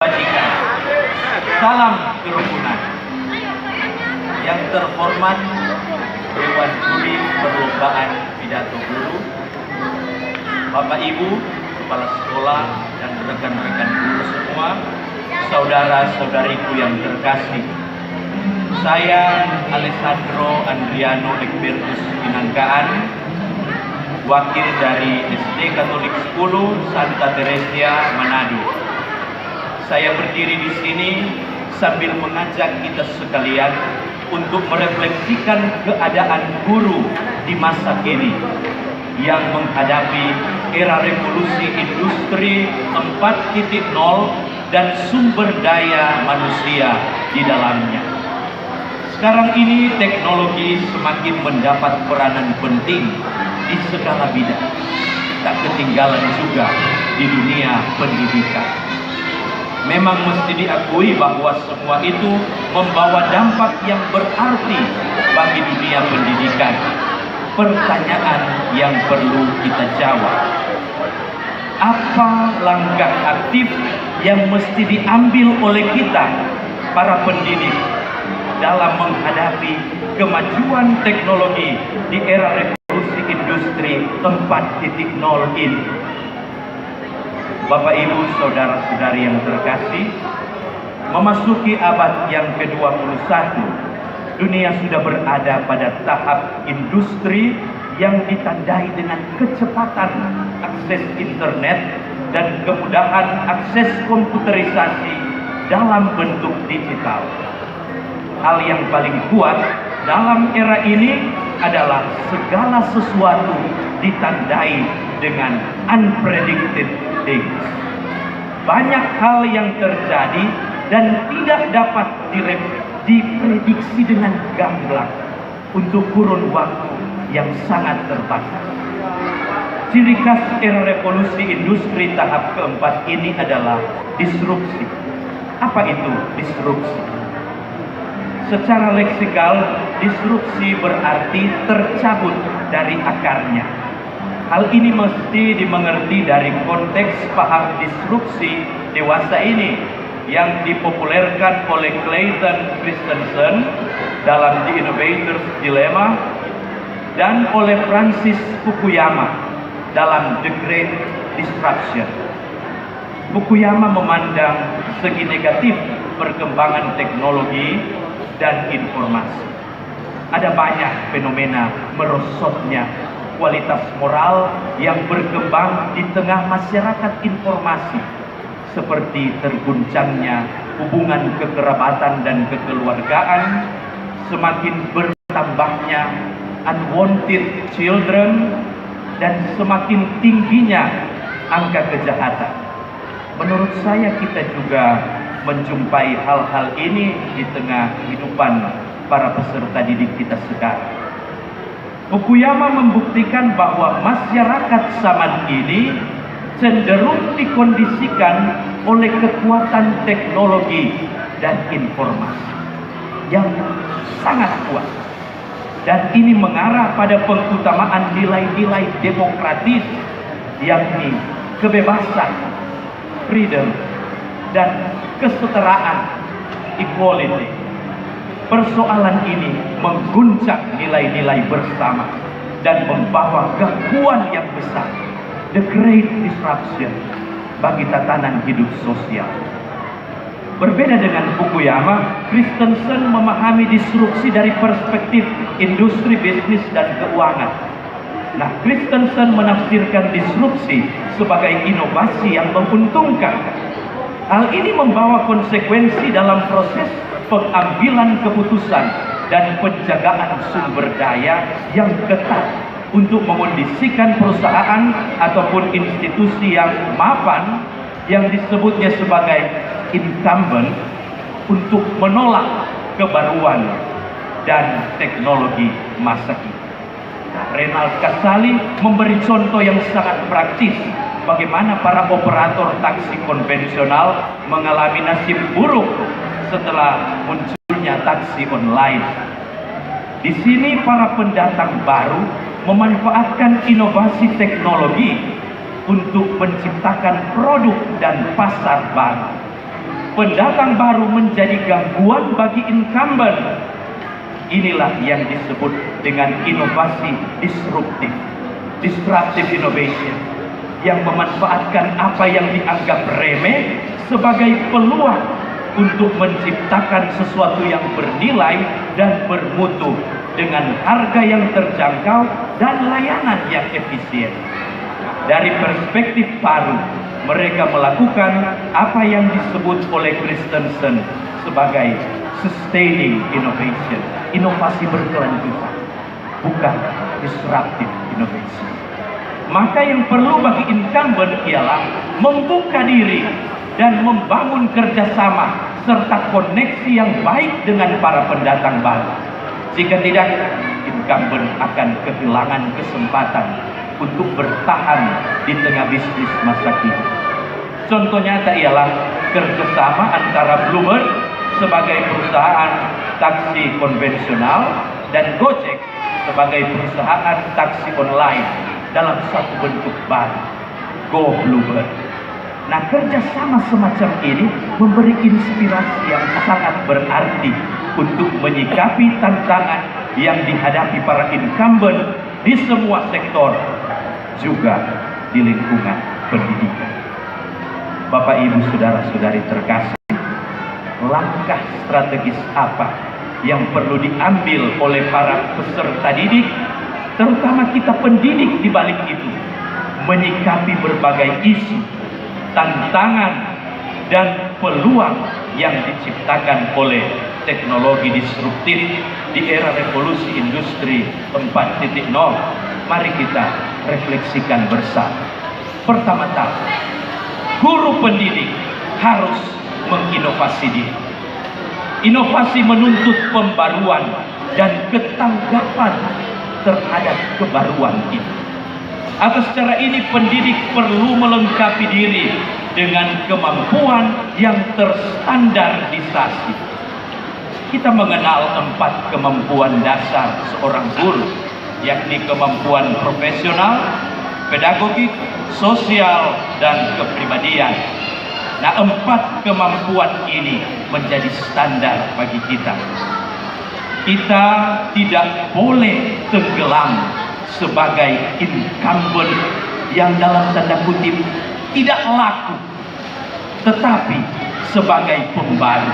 Kebajikan. Salam kerukunan. Yang terhormat Dewan Juri Perlombaan Pidato Guru, Bapak Ibu, Kepala Sekolah, dan rekan-rekan guru semua, saudara-saudariku yang terkasih. Saya Alessandro Andriano Egbertus Pinangkaan, wakil dari SD Katolik 10 Santa Teresia, Manado. Saya berdiri di sini sambil mengajak kita sekalian untuk merefleksikan keadaan guru di masa kini yang menghadapi era revolusi industri 4.0 dan sumber daya manusia di dalamnya. Sekarang ini teknologi semakin mendapat peranan penting di segala bidang, tak ketinggalan juga di dunia pendidikan. Memang mesti diakui bahwa semua itu membawa dampak yang berarti bagi dunia pendidikan. Pertanyaan yang perlu kita jawab, apa langkah aktif yang mesti diambil oleh kita, para pendidik, dalam menghadapi kemajuan teknologi di era revolusi industri 4.0 ini? Bapak Ibu, saudara-saudari yang terkasih, memasuki abad yang ke-21, dunia sudah berada pada tahap industri yang ditandai dengan kecepatan akses internet dan kemudahan akses komputerisasi dalam bentuk digital. Hal yang paling kuat dalam era ini adalah segala sesuatu ditandai dengan unpredicted things. Banyak hal yang terjadi dan tidak dapat diprediksi dengan gamblang untuk kurun waktu yang sangat terbatas. Ciri khas era revolusi industri tahap keempat ini adalah disrupsi. Apa itu disrupsi? Secara leksikal, disrupsi berarti tercabut dari akarnya. Hal ini mesti dimengerti dari konteks paham disrupsi dewasa ini yang dipopulerkan oleh Clayton Christensen dalam The Innovator's Dilemma dan oleh Francis Fukuyama dalam The Great Disruption. Fukuyama memandang segi negatif perkembangan teknologi dan informasi. Ada banyak fenomena merosotnya kualitas moral yang berkembang di tengah masyarakat informasi, seperti terguncangnya hubungan kekerabatan dan kekeluargaan, semakin bertambahnya unwanted children, dan semakin tingginya angka kejahatan. Menurut saya kita juga menjumpai hal-hal ini di tengah kehidupan para peserta didik kita sekarang. Fukuyama membuktikan bahwa masyarakat zaman ini cenderung dikondisikan oleh kekuatan teknologi dan informasi yang sangat kuat. Dan ini mengarah pada pengutamaan nilai-nilai demokratis, yakni kebebasan, freedom, dan kesetaraan, equality. Persoalan ini mengguncang nilai-nilai bersama dan membawa gangguan yang besar, the great disruption, bagi tatanan hidup sosial. Berbeda dengan Fukuyama, Christensen memahami disrupsi dari perspektif industri, bisnis, dan keuangan. Nah, Christensen menafsirkan disrupsi sebagai inovasi yang menguntungkan. Hal ini membawa konsekuensi dalam proses pengambilan keputusan dan penjagaan sumber daya yang ketat untuk memondisikan perusahaan ataupun institusi yang mapan, yang disebutnya sebagai incumbent, untuk menolak kebaruan dan teknologi masa kini. Renald Kasali memberi contoh yang sangat praktis bagaimana para operator taksi konvensional mengalami nasib buruk setelah munculnya taksi online. Di sini para pendatang baru memanfaatkan inovasi teknologi untuk menciptakan produk dan pasar baru. pendatang baru menjadi gangguan bagi incumbent. Inilah yang disebut dengan inovasi disruptif, disruptive innovation, yang memanfaatkan apa yang dianggap remeh sebagai peluang untuk menciptakan sesuatu yang bernilai dan bermutu dengan harga yang terjangkau dan layanan yang efisien. Dari perspektif baru, mereka melakukan apa yang disebut oleh Christensen sebagai sustaining innovation, inovasi berkelanjutan, bukan disruptive innovation. Maka yang perlu bagi incumbent ialah membuka diri dan membangun kerjasama serta koneksi yang baik dengan para pendatang baru. Jika tidak, incumbent akan kehilangan kesempatan untuk bertahan di tengah bisnis masa kini. Contoh nyata ialah kerjasama antara Bluebird sebagai perusahaan taksi konvensional dan Gojek sebagai perusahaan taksi online dalam satu bentuk baru, Go Bluebird. Nah, kerjasama semacam ini memberi inspirasi yang sangat berarti untuk menyikapi tantangan yang dihadapi para incumbent di semua sektor, juga di lingkungan pendidikan. Bapak, Ibu, saudara-saudari terkasih, langkah strategis apa yang perlu diambil oleh para peserta didik, terutama kita pendidik di balik itu, menyikapi berbagai isu, tantangan, dan peluang yang diciptakan oleh teknologi disruptif di era revolusi industri 4.0. Mari kita refleksikan bersama. Pertama-tama, guru pendidik harus menginovasi diri. Inovasi menuntut pembaruan dan ketanggapan terhadap kebaruan itu. Atas cara ini, pendidik perlu melengkapi diri dengan kemampuan yang terstandarisasi. Kita mengenal 4 kemampuan dasar seorang guru, yakni kemampuan profesional, pedagogik, sosial, dan kepribadian. Nah, 4 kemampuan ini menjadi standar bagi kita. Kita tidak boleh tenggelam sebagai incumbent yang dalam tanda kutip tidak laku, tetapi sebagai pembaru.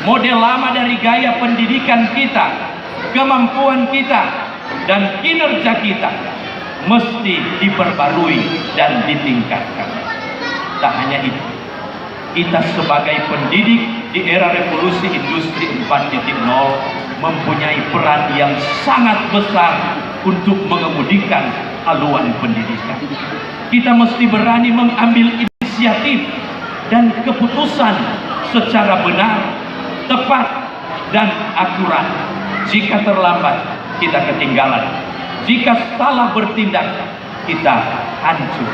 Model lama dari gaya pendidikan kita, kemampuan kita, dan kinerja kita mesti diperbarui dan ditingkatkan. Tak hanya itu, kita sebagai pendidik di era revolusi industri 4.0 mempunyai peran yang sangat besar untuk mengemudikan haluan pendidikan. Kita mesti berani mengambil inisiatif dan keputusan secara benar, tepat, dan akurat. Jika terlambat, kita ketinggalan. Jika salah bertindak, kita hancur.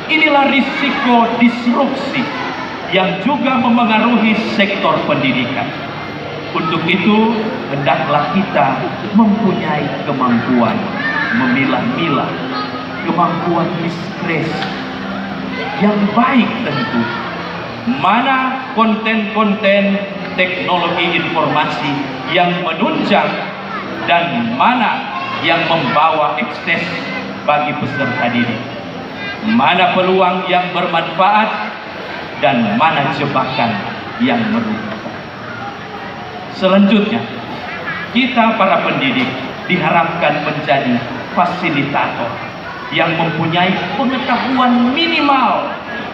Inilah risiko disrupsi yang juga memengaruhi sektor pendidikan. Untuk itu, hendaklah kita mempunyai kemampuan memilah-milah, kemampuan diskresi yang baik tentu. Mana konten-konten teknologi informasi yang menunjang dan mana yang membawa ekses bagi peserta didik. Mana peluang yang bermanfaat dan mana jebakan yang merugikan. Selanjutnya, kita para pendidik diharapkan menjadi fasilitator yang mempunyai pengetahuan minimal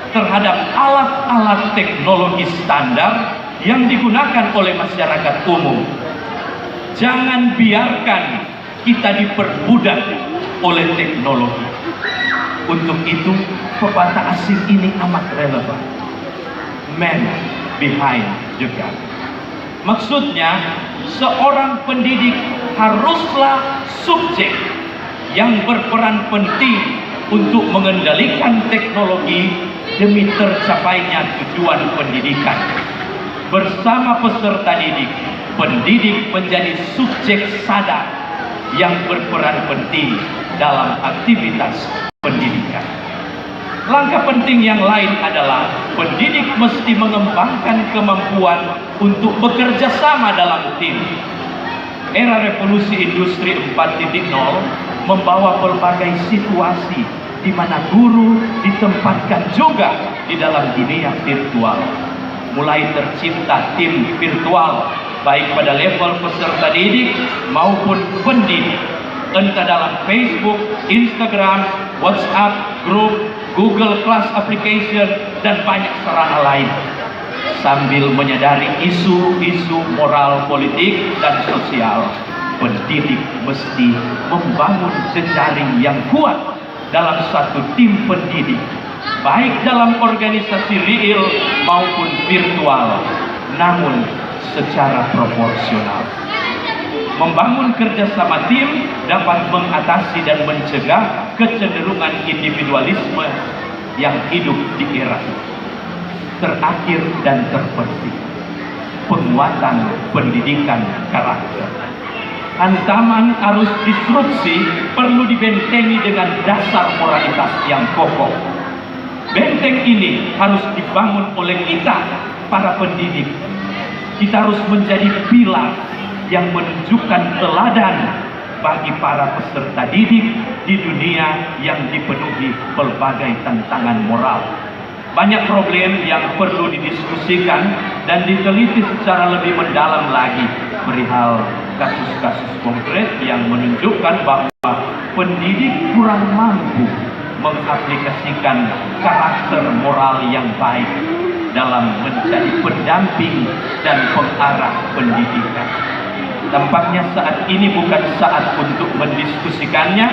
terhadap alat-alat teknologi standar yang digunakan oleh masyarakat umum. Jangan biarkan kita diperbudak oleh teknologi. Untuk itu, pepatah asing ini amat relevan. Man behind the gun. Maksudnya, seorang pendidik haruslah subjek yang berperan penting untuk mengendalikan teknologi demi tercapainya tujuan pendidikan. Bersama peserta didik, pendidik menjadi subjek sadar yang berperan penting dalam aktivitas pendidikan. Langkah penting yang lain adalah pendidik mesti mengembangkan kemampuan untuk bekerja sama dalam tim. Era revolusi industri 4.0 membawa berbagai situasi di mana guru ditempatkan juga di dalam dunia virtual. Mulai tercipta tim virtual baik pada level peserta didik maupun pendidik, entah dalam Facebook, Instagram, WhatsApp, grup, Google Class Application, dan banyak sarana lain. Sambil menyadari isu-isu moral, politik, dan sosial, pendidik mesti membangun jejaring yang kuat dalam satu tim pendidik, baik dalam organisasi real maupun virtual, namun secara proporsional. Membangun kerjasama tim dapat mengatasi dan mencegah kecenderungan individualisme yang hidup di era ini. Terakhir dan terpenting, penguatan pendidikan karakter. Hantaman arus disrupsi perlu dibentengi dengan dasar moralitas yang kokoh. Benteng ini harus dibangun oleh kita, para pendidik. Kita harus menjadi pilar yang menunjukkan teladan bagi para peserta didik di dunia yang dipenuhi berbagai tantangan moral. Banyak problem yang perlu didiskusikan dan diteliti secara lebih mendalam lagi perihal kasus-kasus konkret yang menunjukkan bahwa pendidik kurang mampu mengaplikasikan karakter moral yang baik dalam menjadi pendamping dan pengarah pendidikan. Tampaknya saat ini bukan saat untuk mendiskusikannya,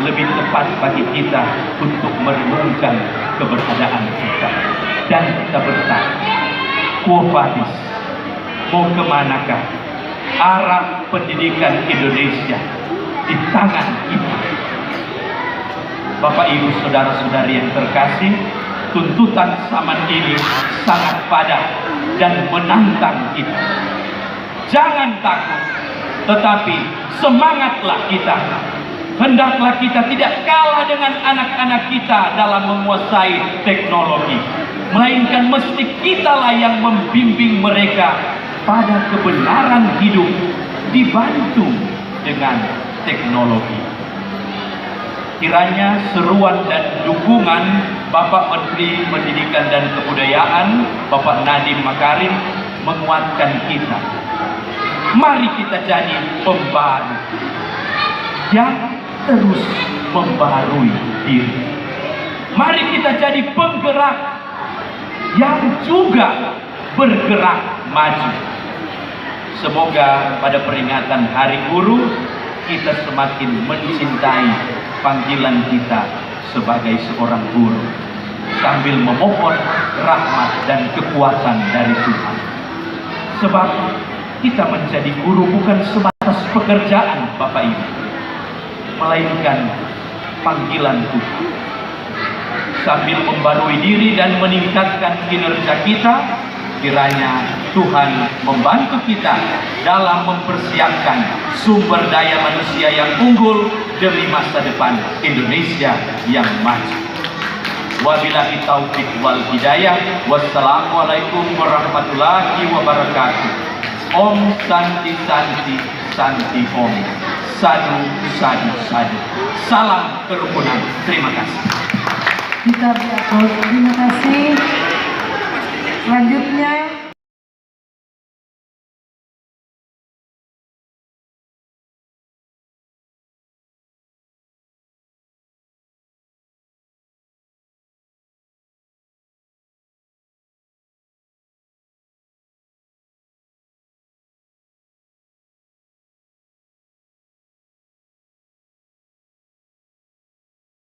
lebih tepat bagi kita untuk merenungkan keberadaan kita. Dan kita bertanya, quo vadis, mau kemanakah arah pendidikan Indonesia di tangan kita? Bapak Ibu saudara-saudari yang terkasih, tuntutan zaman ini sangat padat dan menantang kita. Jangan takut, tetapi semangatlah kita. Hendaklah kita tidak kalah dengan anak-anak kita dalam menguasai teknologi, melainkan mesti kitalah yang membimbing mereka pada kebenaran hidup dibantu dengan teknologi. Kiranya seruan dan dukungan Bapak Menteri Pendidikan dan Kebudayaan, Bapak Nadiem Makarim, menguatkan kita. Mari kita jadi pembaru yang terus membarui diri. Mari kita jadi penggerak yang juga bergerak maju. Semoga pada peringatan Hari Guru kita semakin mencintai panggilan kita sebagai seorang guru, sambil memohon rahmat dan kekuatan dari Tuhan. Sebab kita menjadi guru bukan sebatas pekerjaan, Bapak Ibu, melainkan panggilan Tuhan. Sambil membarui diri dan meningkatkan kinerja kita, kiranya Tuhan membantu kita dalam mempersiapkan sumber daya manusia yang unggul demi masa depan Indonesia yang maju. Wabillahi taufiq wal hidayah. Wassalamualaikum warahmatullahi wabarakatuh. Om Santi Santi Santi Om. Sadu Sadu Sadu. Salam kerukunan. Terima kasih. Terima kasih. Selanjutnya